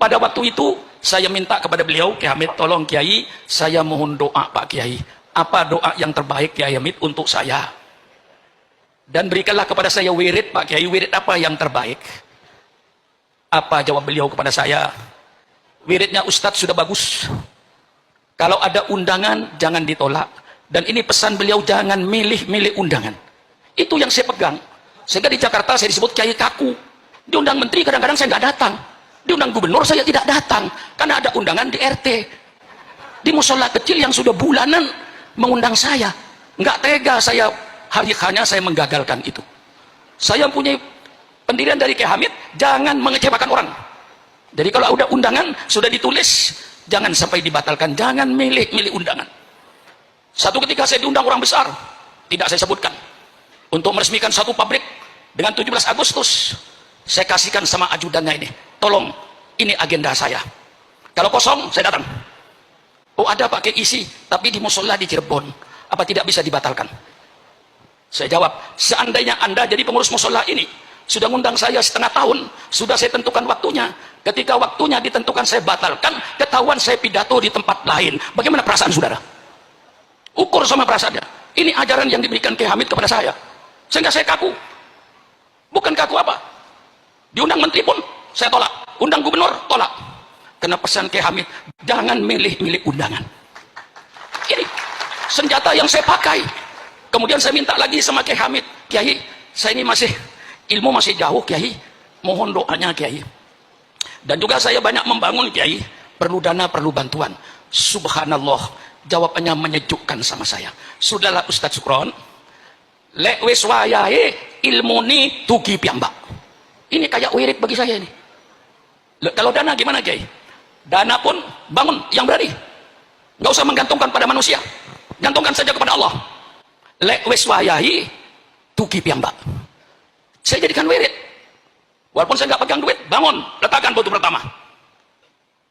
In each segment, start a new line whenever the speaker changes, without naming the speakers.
Pada waktu itu saya minta kepada beliau, Kiai Hamid, tolong Kiai, saya mohon doa Pak Kiai. Apa doa yang terbaik Kiai Hamid untuk saya? Dan berikanlah kepada saya wirid Pak Kiai, wirid apa yang terbaik? Apa jawab beliau kepada saya? Wiridnya Ustadz sudah bagus. Kalau ada undangan jangan ditolak. Dan ini pesan beliau, jangan milih-milih undangan. Itu yang saya pegang. Sehingga di Jakarta saya disebut Kiai Kaku. Diundang menteri kadang-kadang saya nggak datang. Diundang gubernur saya tidak datang. Karena ada undangan di RT. Di musola kecil yang sudah bulanan mengundang saya. Nggak tega saya, hanya saya menggagalkan itu. Saya punya pendirian dari Kiai Hamid, jangan mengecewakan orang. Jadi kalau udah undangan, sudah ditulis, jangan sampai dibatalkan. Jangan milih-milih undangan. Satu ketika saya diundang orang besar, tidak saya sebutkan, untuk meresmikan satu pabrik dengan 17 Agustus. Saya kasihkan sama ajudannya ini, tolong, ini agenda saya. Kalau kosong, saya datang. Oh ada pakai isi, tapi di musola di Cirebon, apa tidak bisa dibatalkan? Saya jawab, seandainya Anda jadi pengurus musola ini, sudah ngundang saya setengah tahun, sudah saya tentukan waktunya. Ketika waktunya ditentukan saya batalkan, ketahuan saya pidato di tempat lain. Bagaimana perasaan saudara? Ukur sama perasaannya. Ini ajaran yang diberikan Kiai Hamid kepada saya. Sehingga saya kaku. Bukan kaku apa? Diundang menteri pun saya tolak. Undang gubernur, tolak. Karena pesan Kiai Hamid, jangan milih-milih undangan. Ini senjata yang saya pakai. Kemudian saya minta lagi sama Kiai Hamid, Kiai, saya ini ilmu masih jauh Kiai, mohon doanya Kiai. Dan juga saya banyak membangun Kiai, perlu dana, perlu bantuan. Subhanallah, jawabannya menyejukkan sama saya. Sudahlah Ustadz Sukron, lek wis wayahe ilmuni tugi piyambak. Ini kayak wirid bagi saya ini. Kalau dana gimana Kiai? Dana pun bangun yang berani. Nggak usah menggantungkan pada manusia. Gantungkan saja kepada Allah. Lek wis wayahi tugi piyambak. Saya jadikan wirid. Walaupun saya nggak pegang duit, bangun, letakkan batu pertama.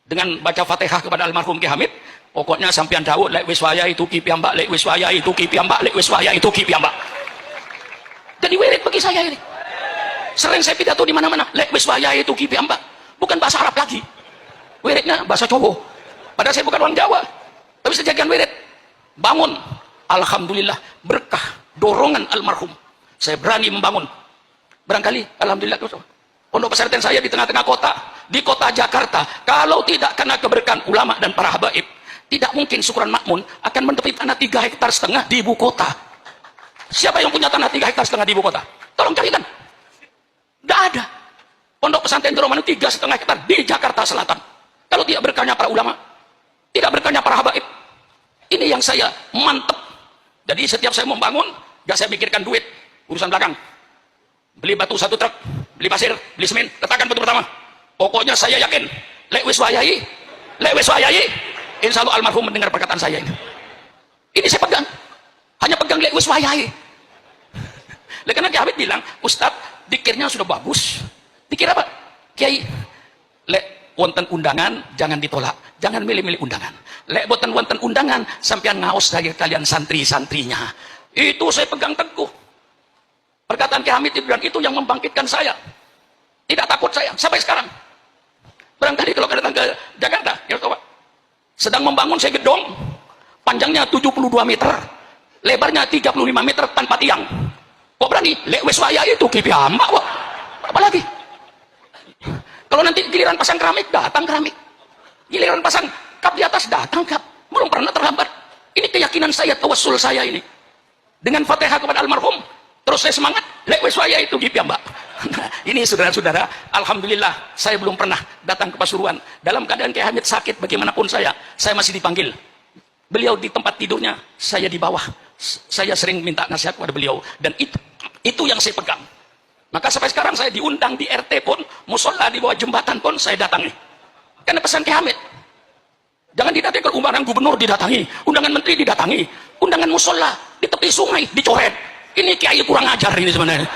Dengan baca Fatihah kepada almarhum Kiai Hamid, pokoknya sampean dawuh lek wis wayahe tuki piyambak, lek wis wayahe tuki piyambak, lek wis wayahe tuki piyambak. Jadi wirid bagi saya ini. Sering saya pidato di mana-mana, lek wis wayahe tuki piyambak. Bukan bahasa Arab lagi. Wiridnya bahasa Jawa. Padahal saya bukan orang Jawa. Tapi saya jadikan wirid. Bangun. Alhamdulillah berkah dorongan almarhum. Saya berani membangun. Barangkali alhamdulillah pondok pesantren saya di tengah-tengah kota, di kota Jakarta, kalau tidak karena keberkahan ulama dan para habaib, tidak mungkin Syukuran Makmun akan mendapat tanah 3,5 hektar di ibu kota. Siapa yang punya tanah 3,5 hektar di ibu kota? Tolong carikan. Tidak ada. Pondok pesantren Darul Ma'arif 3,5 hektar di Jakarta Selatan. Kalau tidak berkahnya para ulama, tidak berkahnya para habaib. Ini yang saya mantep. Jadi setiap saya membangun, gak saya pikirkan duit, urusan belakang. Beli batu 1 truk, beli pasir, beli semen, letakkan batu pertama. Pokoknya saya yakin, lek wis wayahi, insya Allah almarhum mendengar perkataan saya ini. Ini saya pegang, hanya pegang lek wis wayahi. Karena Kiai Hamid bilang, Ustadz, dikirnya sudah bagus. Dikir apa? Kiai, lek wonten undangan, jangan ditolak. Jangan milih-milih undangan. Lek wonten undangan, sampean ngaos dari kalian santri-santrinya. Itu saya pegang teguh. Perkataan Kiai Hamid itu yang membangkitkan saya. Tidak takut saya sampai sekarang. Barangkali kalau datang ke Jakarta, ya coba. Sedang membangun saya gedung, panjangnya 72 meter, lebarnya 35 meter tanpa tiang. Kok berani? Lek wis wayahe itu Ki piyambak kok. Apalagi? Kalau nanti giliran pasang keramik, datang keramik. Giliran pasang kap di atas, datang kap. Belum pernah terlambat. Ini keyakinan saya, tawassul saya ini. Dengan Fatihah kepada almarhum, terus saya semangat, lek wis wayahe itu Ki piyambak. Ini saudara-saudara, alhamdulillah saya belum pernah datang ke Pasuruan dalam keadaan Kiai Hamid sakit bagaimanapun saya masih dipanggil. Beliau di tempat tidurnya, saya di bawah. Saya sering minta nasihat kepada beliau dan itu yang saya pegang. Maka sampai sekarang saya diundang di RT pun, musola di bawah jembatan pun saya datangi. Karena pesan Kiai Hamid. Jangan didatangi kalau undangan gubernur didatangi, undangan menteri didatangi, undangan musola di tepi sungai dicoret. Ini kiai kurang ajar ini sebenarnya.